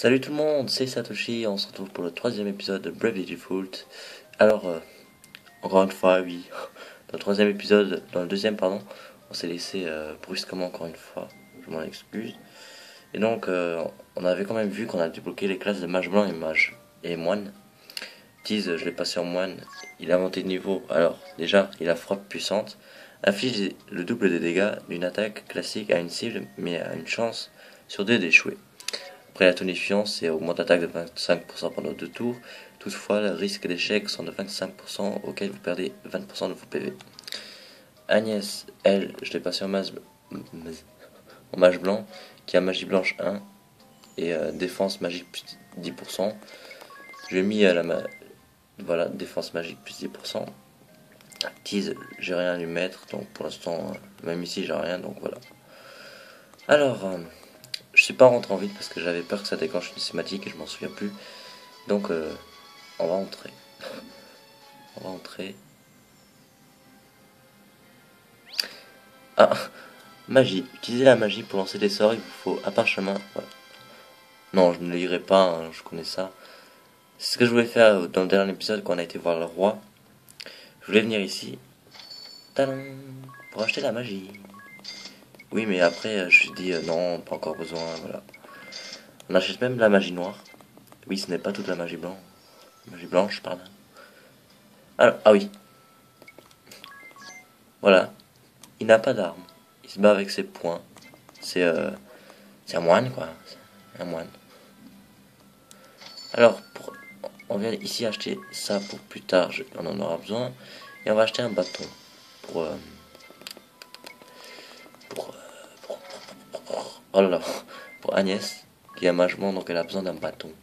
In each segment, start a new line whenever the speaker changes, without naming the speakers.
Salut tout le monde, c'est Satoshi, on se retrouve pour le troisième épisode de Bravely Default. Alors, encore une fois, oui, dans le troisième épisode, dans le deuxième, pardon, on s'est laissé brusquement encore une fois, je m'en excuse. Et donc, on avait quand même vu qu'on a débloqué les classes de mage blanc et mage et moine. Tease, je l'ai passé en moine, il a monté de niveau, alors déjà, il a frappe puissante, inflige le double des dégâts d'une attaque classique à une cible, mais a une chance sur deux d'échouer. Après la tonifiance et augmente l'attaque de 25% pendant 2 tours. Toutefois, le risque d'échec sont de 25% auquel vous perdez 20% de vos PV. Agnès, elle, je l'ai passé en mage blanc, qui a magie blanche 1 et défense magique plus 10%. Je lui ai mis voilà, défense magique plus 10%. Tease, j'ai rien à lui mettre, donc pour l'instant, même ici, j'ai rien, donc voilà. Alors, je suis pas rentré en vite parce que j'avais peur que ça déclenche une cinématique et je m'en souviens plus. Donc, on va entrer. On va entrer. Ah, magie. Utilisez la magie pour lancer des sorts, il vous faut un parchemin. Voilà. Non, je ne le lirai pas, hein, je connais ça. C'est ce que je voulais faire dans le dernier épisode quand on a été voir le roi. Je voulais venir ici. Talon, pour acheter la magie. Oui, mais après, je me suis dit, non, pas encore besoin, voilà. On achète même la magie noire. Oui, ce n'est pas toute la magie blanche. Magie blanche, pardon. Alors, ah oui. Voilà. Il n'a pas d'arme. Il se bat avec ses poings. C'est un moine, quoi. C'est un moine. Alors, on vient ici acheter ça pour plus tard. On en aura besoin. Et on va acheter un bâton. Pour, oh là là. Pour Agnès, qui a magement, donc elle a besoin d'un bâton.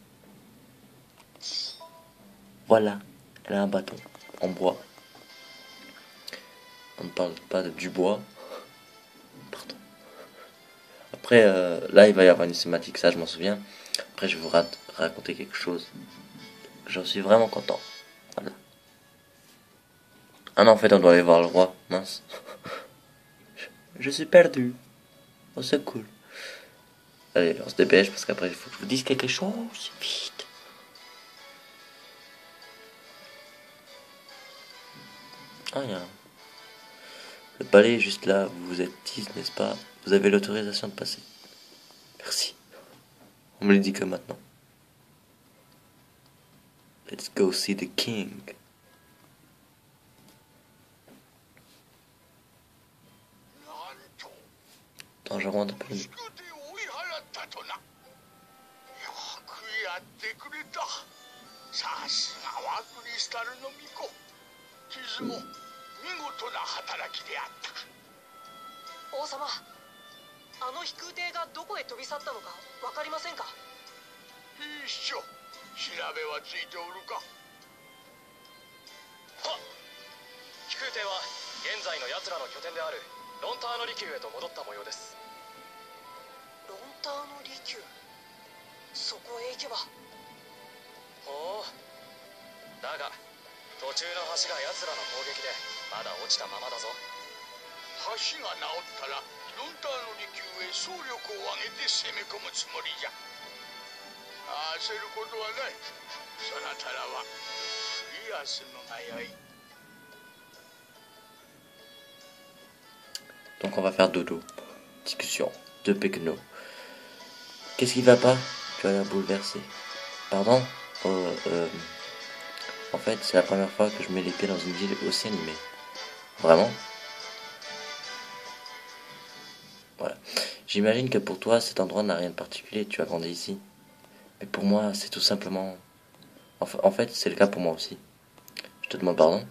Voilà. Elle a un bâton. En bois. On ne parle pas du bois. Pardon. Après, là, il va y avoir une cinématique, ça, je m'en souviens. Après, je vais vous raconter quelque chose. J'en suis vraiment content. Voilà. Ah non, en fait, on doit aller voir le roi. Mince. Je suis perdu. Oh, c'est cool. Allez, on se dépêche parce qu'après, il faut que je vous dise quelque chose. Vite. Ah, il y a le palais est juste là. Vous êtes 10, n'est-ce pas? Vous avez l'autorisation de passer. Merci. On me le dit que maintenant. Let's go see the king. Attends, je rentre un peu. Donc on va faire dodo. Discussion. De Pekno. Qu'est-ce qui va pas? Tu as l'air bouleversé. Pardon? En fait, c'est la première fois que je mets les pieds dans une ville aussi animée. Vraiment? Voilà. J'imagine que pour toi, cet endroit n'a rien de particulier, tu as grandi ici. Mais pour moi, c'est tout simplement... En fait, c'est le cas pour moi aussi. Je te demande pardon?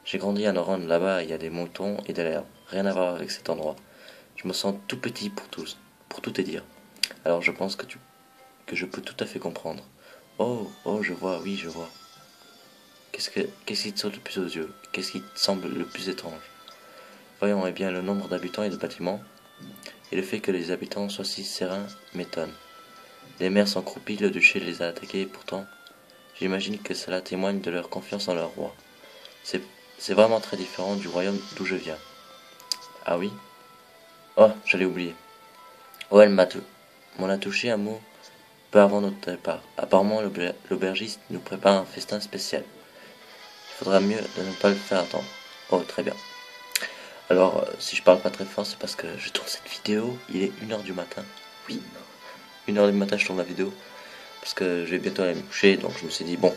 J'ai grandi à Noron, là-bas, il y a des moutons et de l'herbe. Rien à voir avec cet endroit. Je me sens tout petit pour tout te dire. Alors je pense que je peux tout à fait comprendre. Oh, je vois, oui, je vois. Qu'est-ce qui te saute le plus aux yeux? Qu'est-ce qui te semble le plus étrange? Voyons, eh bien, le nombre d'habitants et de bâtiments, et le fait que les habitants soient si sereins m'étonne. Les maires sont croupis, le duché les a attaqués, et pourtant, j'imagine que cela témoigne de leur confiance en leur roi. C'est vraiment très différent du royaume d'où je viens. Ah oui? Oh, j'allais oublier. Oh, m'en a touché un mot peu avant notre départ. Apparemment, l'aubergiste nous prépare un festin spécial. Il faudra mieux de ne pas le faire attendre. Oh, très bien. Alors, si je parle pas très fort, c'est parce que je tourne cette vidéo. Il est 1h du matin. Oui, 1h du matin, je tourne la vidéo. Parce que je vais bientôt aller me coucher. Donc, je me suis dit, bon,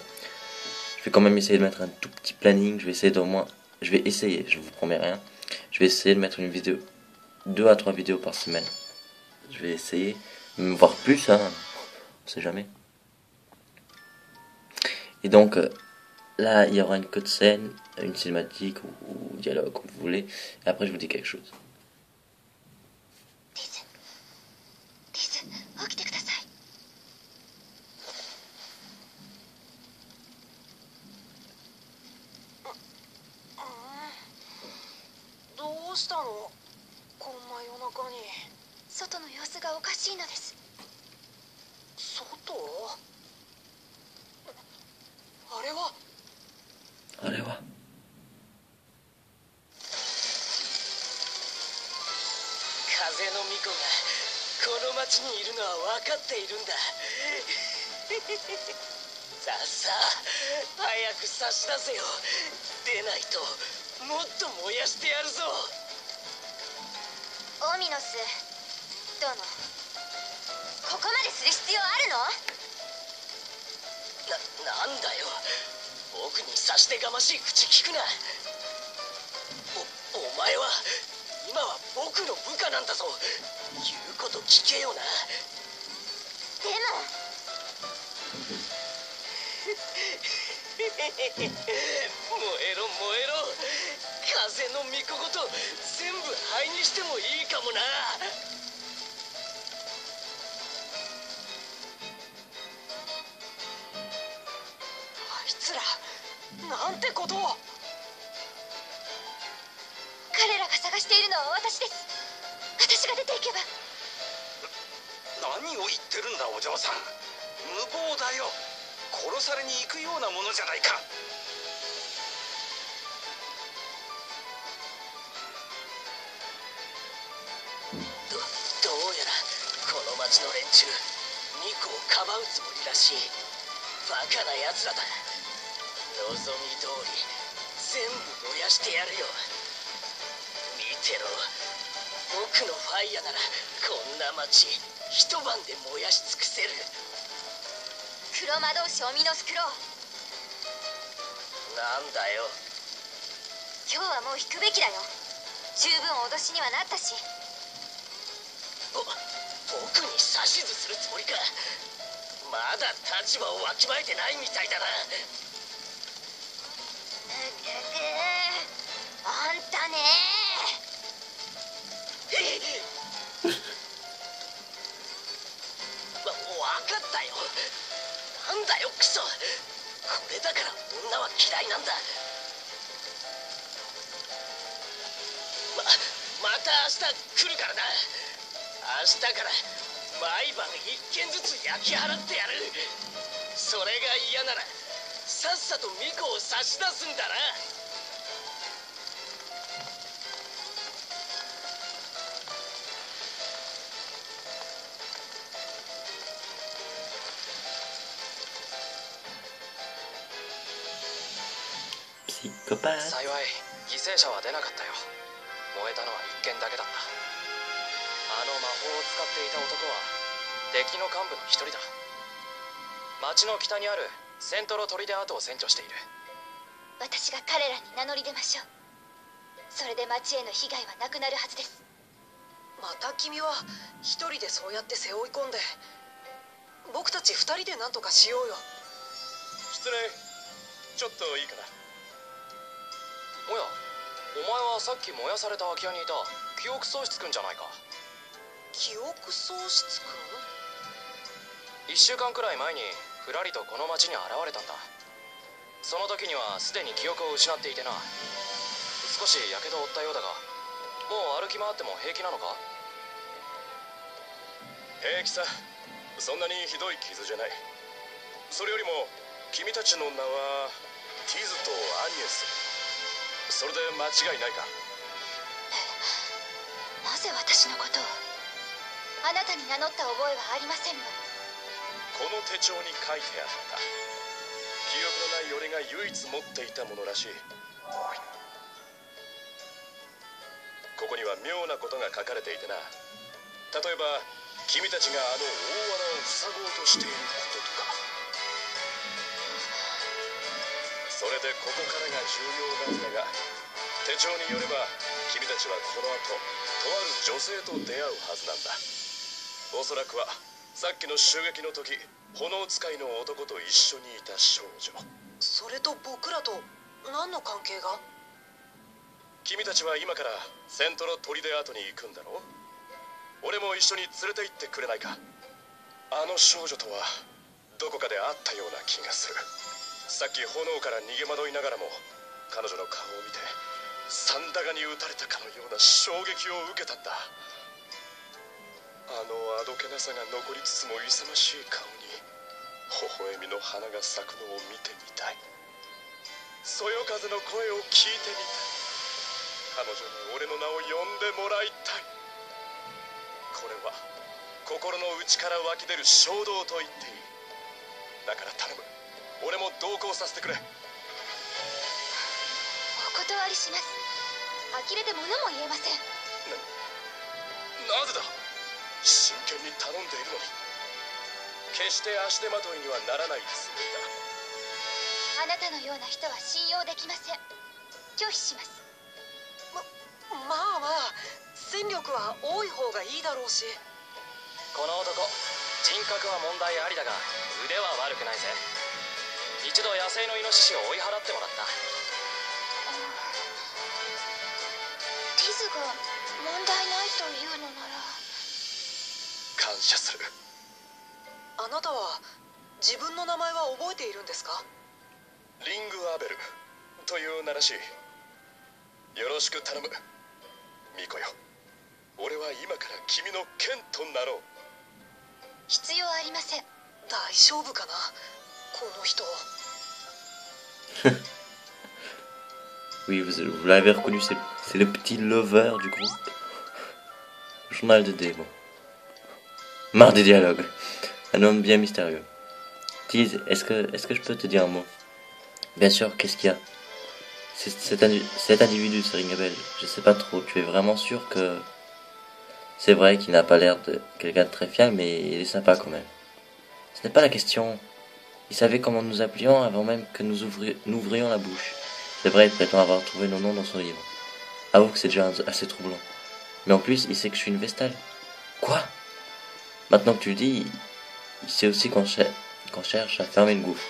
je vais quand même essayer de mettre un tout petit planning. Je vais essayer d'au moins. Je vais essayer, je vous promets rien. Je vais essayer de mettre une vidéo. 2 à 3 vidéos par semaine. Je vais essayer. Voire plus, hein. On sait jamais. Et donc, là, il y aura une cutscene, une cinématique ou dialogue, comme vous voulez. Et après, je vous dis quelque chose.
起きてください。どうしたの？こんな夜中に。外の様子がおかしいのです。外？あれは？
あれは？
風の巫女がこの町にいるのは分かっているんだ。さあさあ、早く差し出せよ。出ないともっと燃やしてやるぞ。
オミノス殿、ここまでする必要あるの？
なんだよ、僕に差し出がましい口聞くな。お前は今は僕の部下なんだぞ。言うこと聞けよな。
でも
燃えろ燃えろ。風の巫女ごと全部灰にしてもいいかもな。あいつらなんてことを。
彼らが探しているのは私です。私が出ていけば。
何を言ってるんだお嬢さん。無謀だよ。殺されに行くようなものじゃないか。
どうやらこの町の連中巫女をかばうつもりらしい。バカなやつらだ。望み通り全部燃やしてやるよ。見てろ、僕のファイヤならこんな町一晩で燃やし尽くせる。
黒魔導士オミノスクロウ、
なんだよ。
今日はもう引くべきだよ。十分脅しにはなったし。
僕に指図するつもりか。まだ立場をわきまえてないみたいだな。
あんたね
わかったよ。なんだよクソ。これだから女は嫌いなんだ。また明日来るからな。明日から毎晩一軒ずつ焼き払ってやる。それが嫌ならさっさと巫女を差し出すんだな。
幸い犠牲者は出なかったよ。燃えたのは一件だけだった。あの魔法を使っていた男は敵の幹部の一人だ。町の北にあるセントロ砦跡を占拠している。
私が彼らに名乗り出ましょう。それで町への被害はなくなるはずです。
また君は一人でそうやって背負い込んで。僕たち二人で何とかしようよ。
失礼、ちょっといいかな。おや、お前はさっき燃やされた空き家にいた記憶喪失くんじゃないか。
記憶喪失くん？
1週間くらい前にふらりとこの町に現れたんだ。その時にはすでに記憶を失っていてな。少しやけどを負ったようだが、もう歩き回っても平気なのか？
平気さ。そんなにひどい傷じゃない。それよりも君たちの名はティズとアニエス。それで間違いないか？
なぜ私のことを？あなたに名乗った覚えはありませんが。
この手帳に書いてあった。記憶のない俺が唯一持っていたものらしい。ここには妙なことが書かれていてな。例えば君たちがあの大穴を塞ごうとしていることとか。それでここからが重要なんだが、手帳によれば君たちはこの後とある女性と出会うはずなんだ。おそらくはさっきの襲撃の時炎使いの男と一緒にいた少女。
それと僕らと何の関係が？
君たちは今からセントロ砦跡に行くんだろう。俺も一緒に連れて行ってくれないか。あの少女とはどこかで会ったような気がする。さっき炎から逃げ惑いながらも彼女の顔を見てサンダガに撃たれたかのような衝撃を受けたんだ。あのあどけなさが残りつつも勇ましい顔に微笑みの花が咲くのを見てみたい。そよ風の声を聞いてみたい。彼女に俺の名を呼んでもらいたい。これは心の内から湧き出る衝動と言っていい。だから頼む、俺も同行させてくれ。
お断りします。呆れて物も言えません。
なぜだ。真剣に頼んでいるのに。決して足手まといにはならないつもり
あなたのような人は信用できません。拒否します。
まあ戦力は多い方がいいだろうし。
この男人格は問題ありだが腕は悪くないぜ。一度野生のイノシシを追い払ってもらった。
ティズが問題ないというのなら。
だ。感謝する。
あなたは自分の名前は覚えているんですか？
リングアベルという名らしい。よろしく頼むミコよ。俺は今から君の剣となろう。
必要ありません。
大丈夫かなこの人。
Oui, vous l'avez reconnu, c'est le petit lover du groupe. Journal de D, bon. Marre des dialogues. Un homme bien mystérieux. Tiz, est-ce que je peux te dire un mot? Bien sûr, qu'est-ce qu'il y a? Cet individu, c'est Ringabel. Je sais pas trop, tu es vraiment sûr que... C'est vrai qu'il n'a pas l'air de quelqu'un de très fiable, mais il est sympa quand même. Ce n'est pas la question. Il savait comment nous appelions avant même que nous ouvrions la bouche. C'est vrai, il prétend avoir trouvé nos noms dans son livre. Avoue que c'est déjà assez troublant. Mais en plus, il sait que je suis une Vestale. Quoi? Maintenant que tu le dis, il sait aussi qu'on cherche à fermer le gouffre.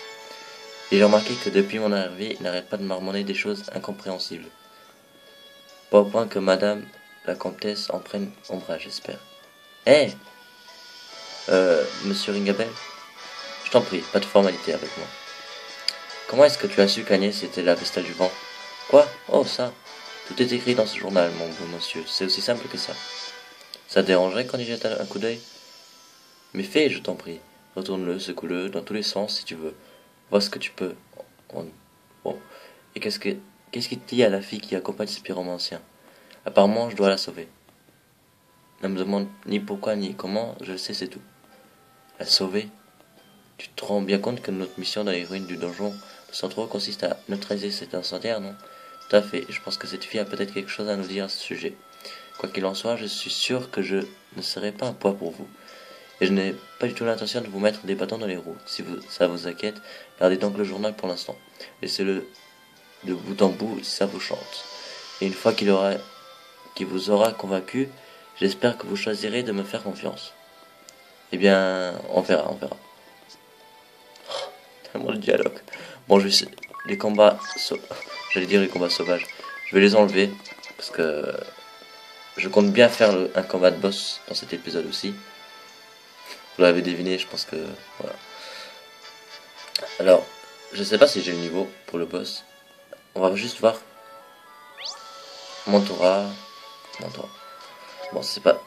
Et j'ai remarqué que depuis mon arrivée, il n'arrête pas de marmonner des choses incompréhensibles. Pas au point que madame la comtesse en prenne ombrage, j'espère. Hé monsieur Ringabel, je t'en prie, pas de formalité avec moi. Comment est-ce que tu as su qu'Agnès était la Vestale du vent? Quoi? Oh, ça. Tout est écrit dans ce journal, mon bon monsieur. C'est aussi simple que ça. Ça te dérangerait qu'on y jette un coup d'œil? Mais fais, je t'en prie. Retourne-le, secoue-le, dans tous les sens si tu veux. Vois ce que tu peux. Bon. Et qu'est-ce qui te lie à la fille qui accompagne ce pyromancien? Apparemment, je dois la sauver. Ne me demande ni pourquoi ni comment, je le sais, c'est tout. La sauver? Tu te rends bien compte que notre mission dans les ruines du donjon de Santoro consiste à neutraliser cet incendiaire, non? Tout à fait, je pense que cette fille a peut-être quelque chose à nous dire à ce sujet. Quoi qu'il en soit, je suis sûr que je ne serai pas un poids pour vous. Et je n'ai pas du tout l'intention de vous mettre des bâtons dans les roues. Si ça vous inquiète, gardez donc le journal pour l'instant. Laissez-le de bout en bout si ça vous chante. Et une fois qu'il vous aura convaincu, j'espère que vous choisirez de me faire confiance. Eh bien, on verra. Tellement de dialogue. Bon, les combats... J'allais dire les combats sauvages. Je vais les enlever, parce que... Je compte bien faire un combat de boss dans cet épisode aussi. Vous l'avez deviné, je pense que... Voilà. Alors, je sais pas si j'ai le niveau pour le boss. On va juste voir. Mentora. Bon, c'est pas...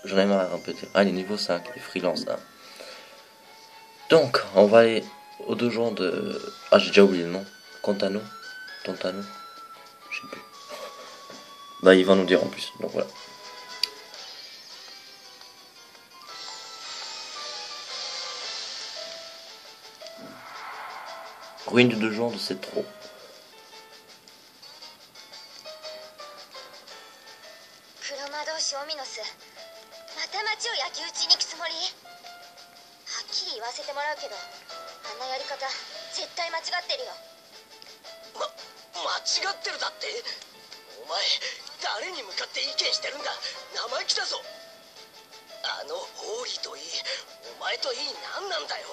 J'en ai marre un peu de dire. Ah, il est niveau 5, il est freelance. Hein. Donc, on va aller au donjon de... Ah, j'ai déjà oublié le nom. Tontano, je sais plus. Bah, il va nous dire en plus, donc voilà.
「
Ruine de 2 jours, c'est trop.
黒魔導士オミノス、また町を焼き討ちに行くつもり？はっきり言わせてもらうけど、あんなやり方絶対間違ってるよ。
間違ってるだって？お前誰に向かって意見してるんだ？生意気だぞ。あのホーリーといい、お前といい、何なんだよ。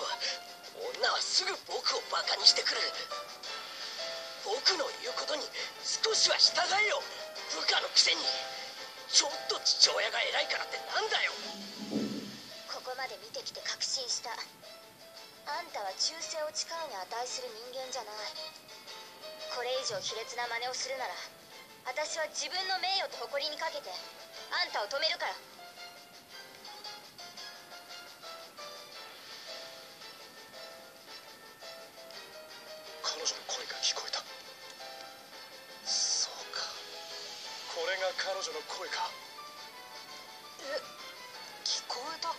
女はすぐ僕をバカにしてくる。僕の言うことに少しは従えよ、部下のくせに。ちょっと父親が偉いからってなんだよ。
ここまで見てきて確信した。あんたは忠誠を誓うに値する人間じゃない。これ以上卑劣な真似をするなら、私は自分の名誉と誇りにかけてあんたを止めるから。
彼女の声が聞こえた。そうか、これが彼女の声か。
聞こえたかな。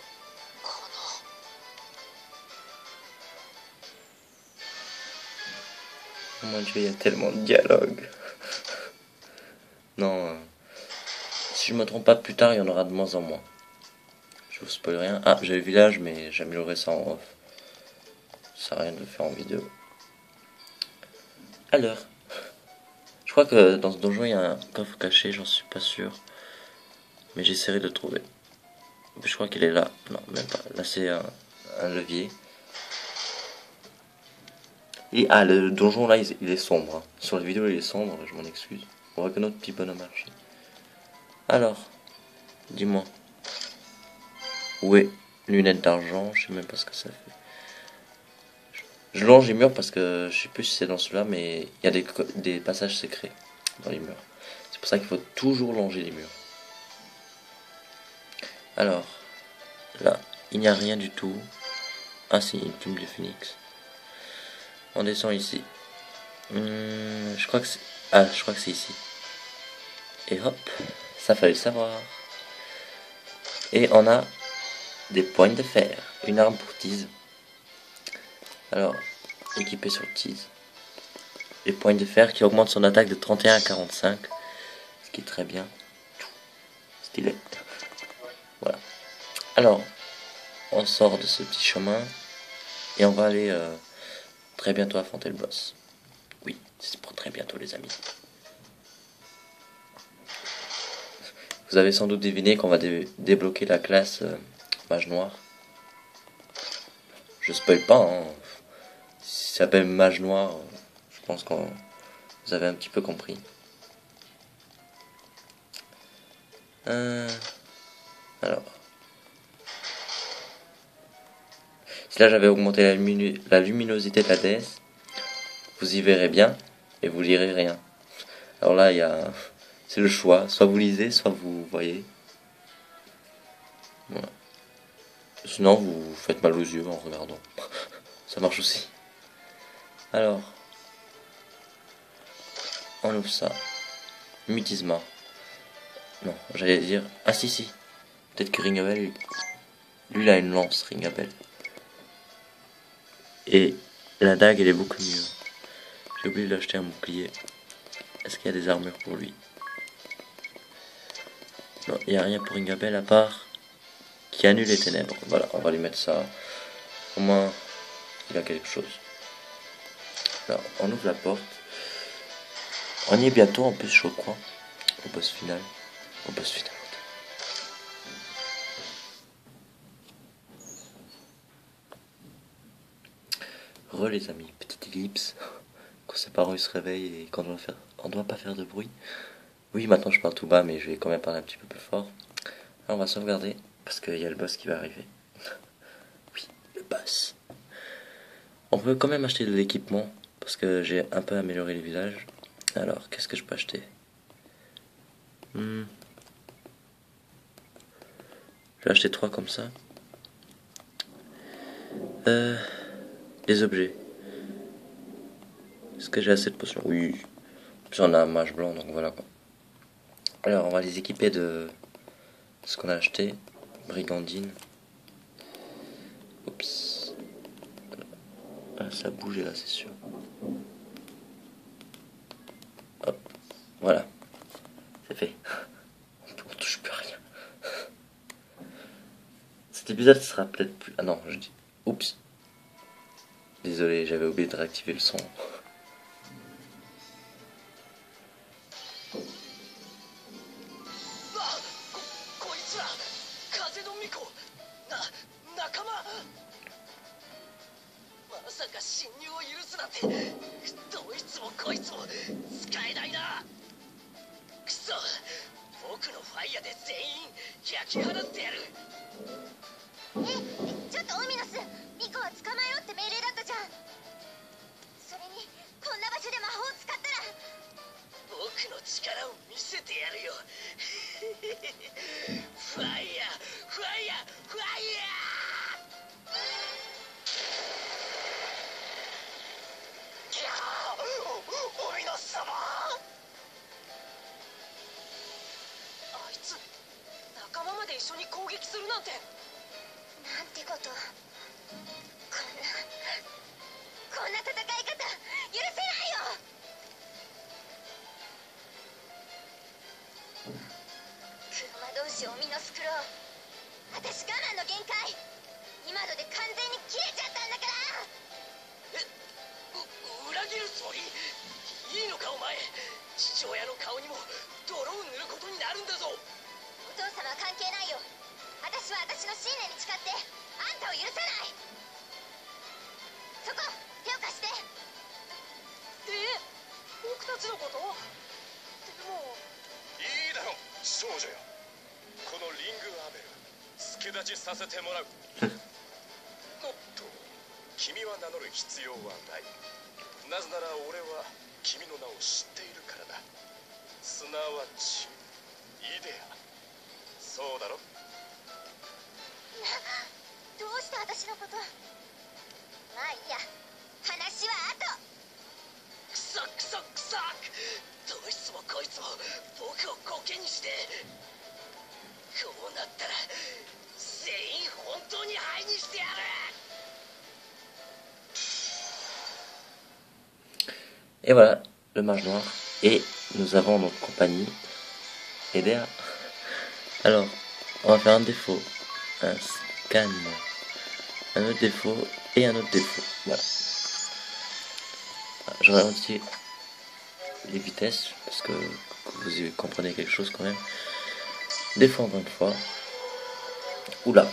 Oh mon dieu, il y a tellement de dialogues. Non, si je me trompe pas, plus tard il y en aura de moins en moins. Je vous spoil rien. Ah, j'ai le village, mais j'améliorerai ça en off. Ça sert à rien de le faire en vidéo. Alors, je crois que dans ce donjon il y a un coffre caché, j'en suis pas sûr. Mais j'essaierai de le trouver. Je crois qu'il est là. Non, même pas. Là c'est un levier. Et, ah, le donjon là il est sombre. Hein. Sur la vidéo il est sombre, je m'en excuse. On voit que notre petit bonhomme marche. Alors, dis-moi. Où est lunettes d'argent? Je sais même pas ce que ça fait. Je longe les murs parce que je sais plus si c'est dans cela, mais il y a des passages secrets dans les murs. C'est pour ça qu'il faut toujours longer les murs. Alors, là, il n'y a rien du tout. Ah si, une plume de phénix. On descend ici. Je crois que c'est... Ah, je crois que c'est ici. Et hop, ça fallait le savoir. Et on a des poignes de fer. Une arme pour tease. Alors, équipé sur tease. Les poignes de fer qui augmentent son attaque de 31 à 45. Ce qui est très bien. Stylé. Voilà. Alors, on sort de ce petit chemin. Et on va aller très bientôt affronter le boss. Oui, c'est pour très bientôt les amis. Vous avez sans doute deviné qu'on va débloquer la classe mage noir. Je spoil pas, hein. Si ça s'appelle mage noir, je pense que vous avez un petit peu compris. Alors. Si là j'avais augmenté la luminosité de la déesse, vous y verrez bien et vous lirez rien. Alors là, c'est le choix. Soit vous lisez, soit vous voyez. Voilà. Sinon, vous faites mal aux yeux en regardant. Ça marche aussi. Alors, on ouvre ça. Mutisma. Non, j'allais dire... Ah si. Peut-être que Ringabel, lui, il a une lance, Ringabel. Et la dague, elle est beaucoup mieux. J'ai oublié d'acheter un bouclier. Est-ce qu'il y a des armures pour lui? Non, il n'y a rien pour Ringabel à part qui annule les ténèbres. Voilà, on va lui mettre ça. Au moins, il a quelque chose. Alors, on ouvre la porte. On y est bientôt en plus, je crois. Au boss final. Re les amis, petite ellipse. Quand ses parents ils se réveillent et qu'on doit pas faire de bruit. Oui, maintenant je parle tout bas, mais je vais quand même parler un petit peu plus fort. Alors on va sauvegarder parce qu'il y a le boss qui va arriver. Oui, le boss. On peut quand même acheter de l'équipement parce que j'ai un peu amélioré les villages. Alors, qu'est-ce que je peux acheter? Je vais acheter 3 comme ça. Les objets. Est-ce que j'ai assez de potions? Oui. J'en ai un mage blanc, donc voilà quoi. Alors, on va les équiper de ce qu'on a acheté. Brigandine. Oups. Ah, ça a bougé là, c'est sûr. Hop, voilà. C'est fait. On touche plus à rien. Cet épisode sera peut-être plus... Ah non, je dis... Oups. Désolé, j'avais oublié de réactiver le son.
させてもらう。おっと、君は名乗る必要はない。なぜなら俺は君の名を知っているからだ。すなわちイデア。そうだろ？
どうして私のこと？まあいいや。話は後。
くそくそくそ。どいつもこいつも僕をコケにして。こうなったら。全員本当に灰にしてやる。
Et voilà, le mage noir. Et nous avons notre compagnie, Eder. Alors, on va faire un défaut, un scan, un autre défaut et un autre défaut. Voilà. Je ralentis les vitesses parce que vous comprenez quelque chose quand même. Défaut encore une fois. Oula,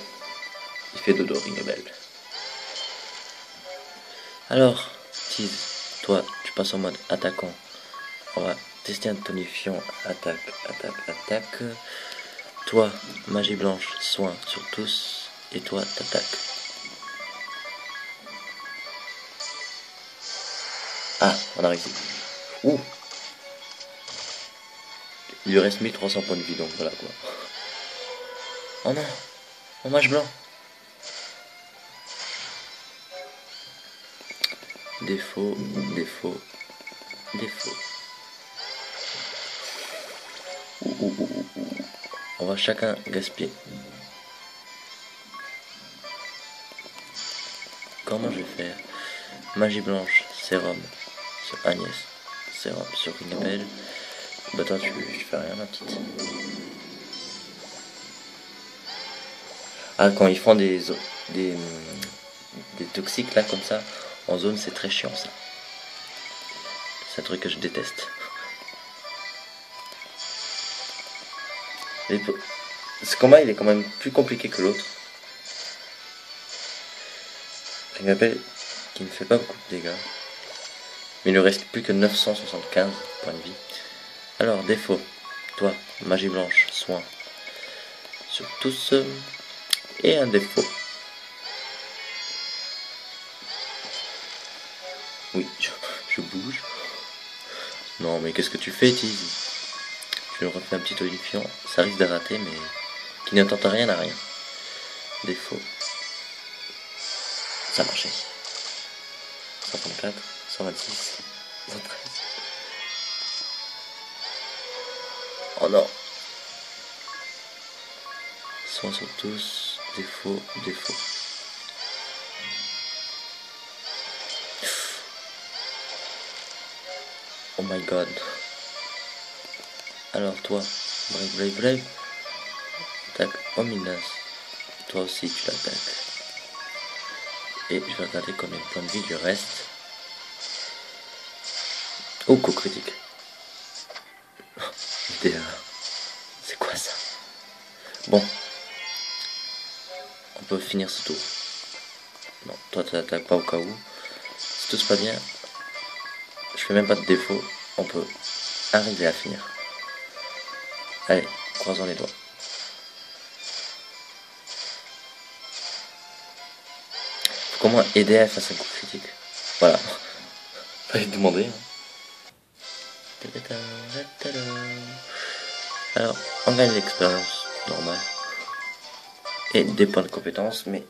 il fait dodo, Ringabel. Alors, Tease, toi, tu passes en mode attaquant. On va tester un tonifiant, attaque, attaque, attaque. Toi, magie blanche, soin sur tous. Et toi, t'attaques. Ah, on a réussi. Ouh. Il lui reste 1300 points de vie, donc voilà quoi. Oh non. Mon mage blanc. Défaut, défaut, défaut. On va chacun gaspiller. Comment je vais faire? Magie blanche, sérum sur Agnès, sérum sur Ringabel. Bah toi tu fais rien ma petite. Ah, quand ils font des toxiques là comme ça en zone, c'est très chiant ça. C'est un truc que je déteste. Ce combat il est quand même plus compliqué que l'autre. Je me rappelle qu'il ne fait pas beaucoup de dégâts. Mais il ne reste plus que 975 points de vie. Alors, défaut. Toi, magie blanche, soin. Sur tous. Et un défaut. Oui, je bouge. Non, mais qu'est-ce que tu fais, Tease? Je lui refais un petit tonifiant. Ça risque de rater, mais qui ne tente rien à rien. Défaut. Ça a marché. 134, 126, 113. Oh non. Soin sur tous. Défaut, défaut. Oh my god. Alors toi, brave. Attaque Ominas. Toi aussi tu l'attaques. Et je vais regarder combien de points de vie du reste. Oh, coup critique. C'est quoi ça? Bon. On peut finir ce tour. Non, toi tu n'attaques pas au cas où. Si tout se passe bien, je fais même pas de défaut. On peut arriver à finir. Allez, croisons les doigts. Faut comment EDF face à un coup critique. Voilà. Fallait demander. Alors, on gagne l'expérience, normal. Et des points de compétence, mais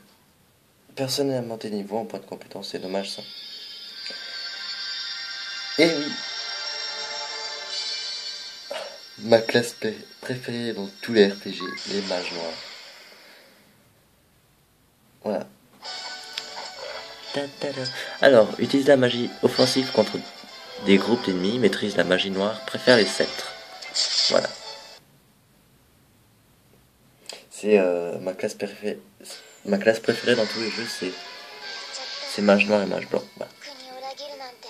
personne n'a monté niveau en points de compétence, c'est dommage ça. Et oui, ma classe préférée dans tous les RPG, les mages noirs. Voilà. Alors, utilise la magie offensive contre des groupes d'ennemis, maîtrise la magie noire, préfère les sceptres. Voilà. C'est ma classe préférée. Ma classe préférée dans tous les jeux, c'est mage noir et mage blanc. Voilà.
国を裏切るなんて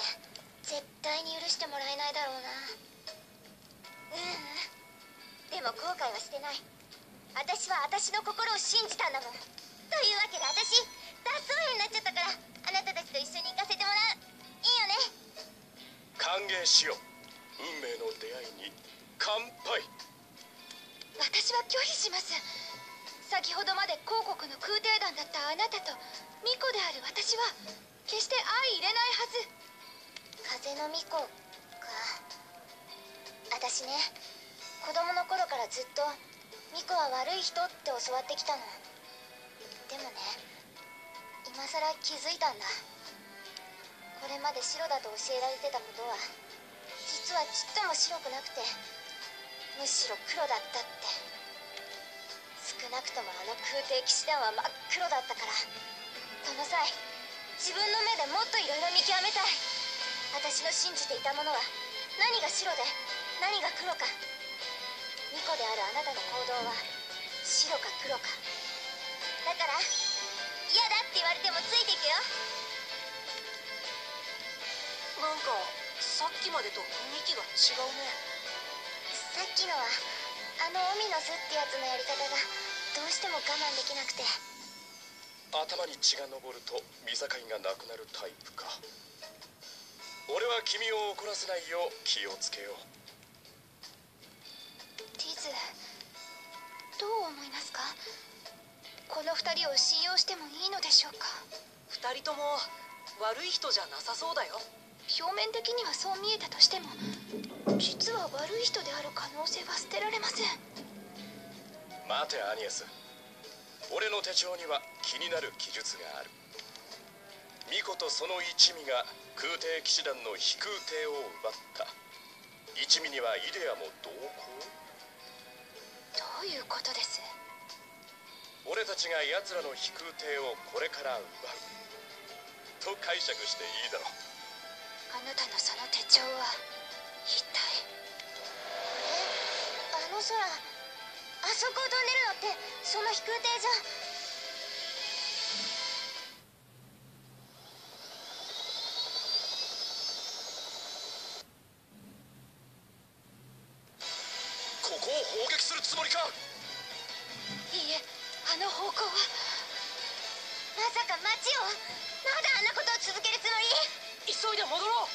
絶対に許してもらえないだろうな。でも後悔はしてない。私は私の心を信じたんだもん。というわけで私脱走兵になっちゃったから、あなたたちと一緒に行かせてもらう。いいよね。
歓迎しよう。運命の出会いに乾杯。
私は拒否します。先ほどまで広告の空挺団だったあなたと巫女である私は決して相入れないはず。風の巫女か。私ね、子供の頃からずっと巫女は悪い人って教わってきたの。でもね、今さら気づいたんだ。これまで白だと教えられてたことは実はちっとも白くなくて、むしろ黒だったって。少なくともあの空挺騎士団は真っ黒だったから、その際自分の目でもっといろいろ見極めたい。私の信じていたものは何が白で何が黒か。巫女であるあなたの行動は白か黒かだから、嫌だって言われてもついていくよ。
なんかさっきまでと雰囲気が違うね。
さっきのはあのオミノスってやつのやり方がどうしても我慢できなくて。
頭に血が上ると見境がなくなるタイプか。俺は君を怒らせないよう気をつけよう。
ティズ、どう思いますか？この二人を信用してもいいのでしょうか？
二人とも悪い人じゃなさそうだよ。
表面的にはそう見えたとしても、実は悪い人である可能性は捨てられません。
待てアニエス、俺の手帳には気になる記述がある。巫女とその一味が空挺騎士団の飛空艇を奪った。一味にはイデアも同行。
どういうことです？
俺たちが奴らの飛空艇をこれから奪うと解釈していいだろう。
あなたのその手帳は一体。あの空、あそこを飛んでるのってその飛空艇じゃ。
ここを砲撃するつもりか？
いいえ、あの方向は。まさか町をまだあんなことを続けるつもり？
急いで戻ろう。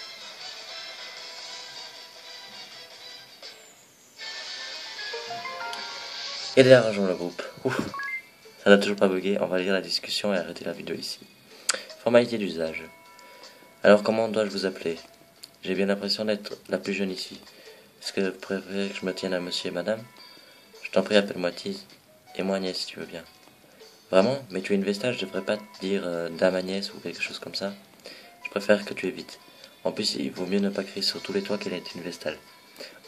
Et déjà rejoint le groupe. Ouf, ça n'a toujours pas bugué. On va lire la discussion et arrêter la vidéo ici. Formalité d'usage. Alors comment dois-je vous appeler? J'ai bien l'impression d'être la plus jeune ici. Est-ce que vous préférez que je me tienne à monsieur et madame? Je t'en prie, appelle-moi Tease. Et moi Agnès si tu veux bien. Vraiment? Mais tu es une Vesta, je devrais pas te dire dame Agnès ou quelque chose comme ça. Je préfère que tu évites. En plus, il vaut mieux ne pas crier sur tous les toits qu'elle est une Vestale.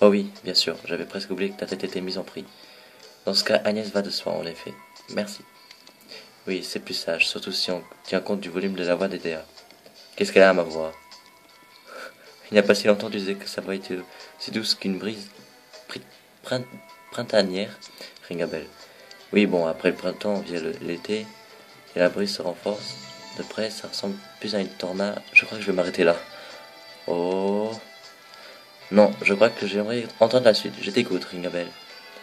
Oh oui, bien sûr, j'avais presque oublié que ta tête était mise en prix. Dans ce cas, Agnès va de soi, en effet. Merci. Oui, c'est plus sage, surtout si on tient compte du volume de la voix d'Edea. Qu'est-ce qu'elle a à ma voix? Il n'y a pas si longtemps, tu disais que sa voix était aussi douce qu'une brise printanière. Ringabel. Oui, bon, après le printemps vient l'été, et la brise se renforce. De près, ça ressemble plus à une tornade. Je crois que je vais m'arrêter là. Oh. Non, je crois que j'aimerais entendre la suite. Je t'écoute, Ringabel.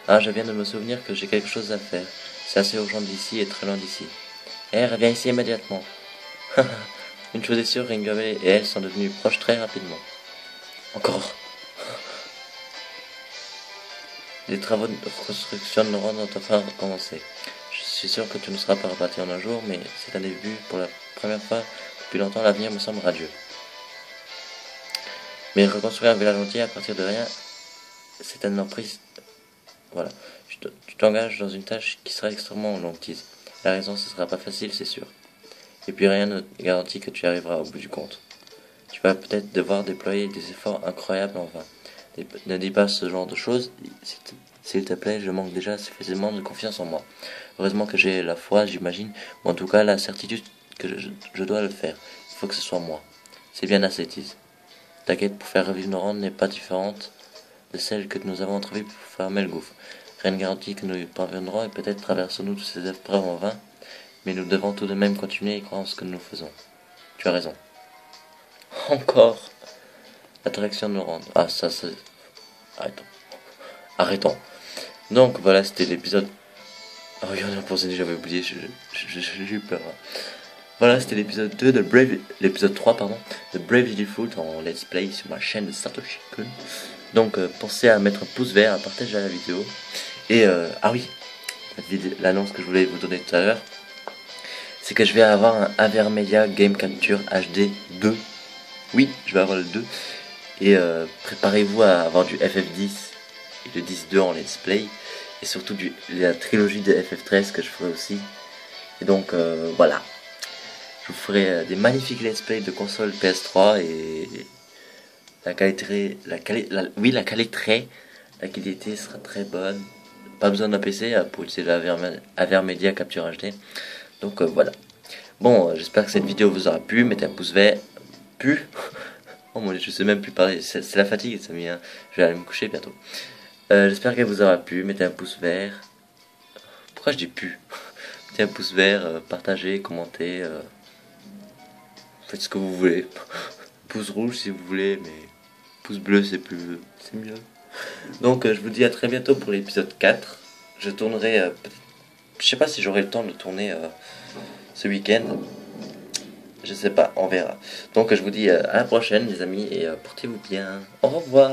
Ah, je viens de me souvenir que j'ai quelque chose à faire. C'est assez urgent d'ici et très loin d'ici. Reviens ici immédiatement. Une chose est sûre, Ringabel et elle sont devenus proches très rapidement. Encore. Les travaux de construction de Neuron ont enfin commencé. Je suis sûr que tu ne seras pas reparti en un jour, mais c'est un début. Pour la première fois depuis longtemps, l'avenir me semble radieux. Mais reconstruire un village entier à partir de rien, c'est une emprise. Voilà. Tu t'engages dans une tâche qui sera extrêmement longue. La raison, ce sera pas facile, c'est sûr. Et puis rien ne garantit que tu y arriveras au bout du compte. Tu vas peut-être devoir déployer des efforts incroyables en vain. Ne dis pas ce genre de choses, s'il te plaît, je manque déjà suffisamment de confiance en moi. Heureusement que j'ai la foi, j'imagine, ou en tout cas la certitude que je dois le faire. Il faut que ce soit moi. C'est bien assez, Tease. Ta quête pour faire revivre nos rondes n'est pas différente de celle que nous avons entreprise pour fermer le gouffre. Rien ne garantit que nous y parviendrons et peut-être traversons-nous toutes ces épreuves en vain, mais nous devons tout de même continuer et croire en ce que nous faisons. Tu as raison. Encore. L'attraction de nos rondes. Ah, ça c'est... Arrêtons. Donc voilà, c'était l'épisode... Oh, regardez, on pensait déjà, j'avais oublié, j'ai eu peur. Voilà, c'était l'épisode 2 de Brave... L'épisode 3, pardon, de Bravely Default en let's play sur ma chaîne de Satoshi Kun. Donc pensez à mettre un pouce vert, à partager la vidéo. Et ah oui, l'annonce que je voulais vous donner tout à l'heure, c'est que je vais avoir un Avermedia Game Capture HD 2. Oui, je vais avoir le 2. Et préparez-vous à avoir du FF10 et le 10-2 en let's play. Et surtout la trilogie de FF13 que je ferai aussi. Et donc voilà. Je vous ferai des magnifiques let's play de console PS3 et la qualité sera très bonne. Pas besoin d'un PC pour utiliser l'Avermedia Capture HD. Donc voilà. Bon, j'espère que cette vidéo vous aura plu. Mettez un pouce vert. Oh mon dieu, je sais même plus parler. C'est la fatigue, ça m'y. Je vais aller me coucher bientôt. J'espère qu'elle vous aura plu. Mettez un pouce vert. Pourquoi je dis pu? Mettez un pouce vert, partagez, commentez. Faites ce que vous voulez. Pouce rouge si vous voulez, mais pouce bleu c'est mieux. Donc je vous dis à très bientôt pour l'épisode 4. Je tournerai je sais pas si j'aurai le temps de tourner ce week-end. Je sais pas, on verra. Donc je vous dis à la prochaine les amis et portez-vous bien. Au revoir.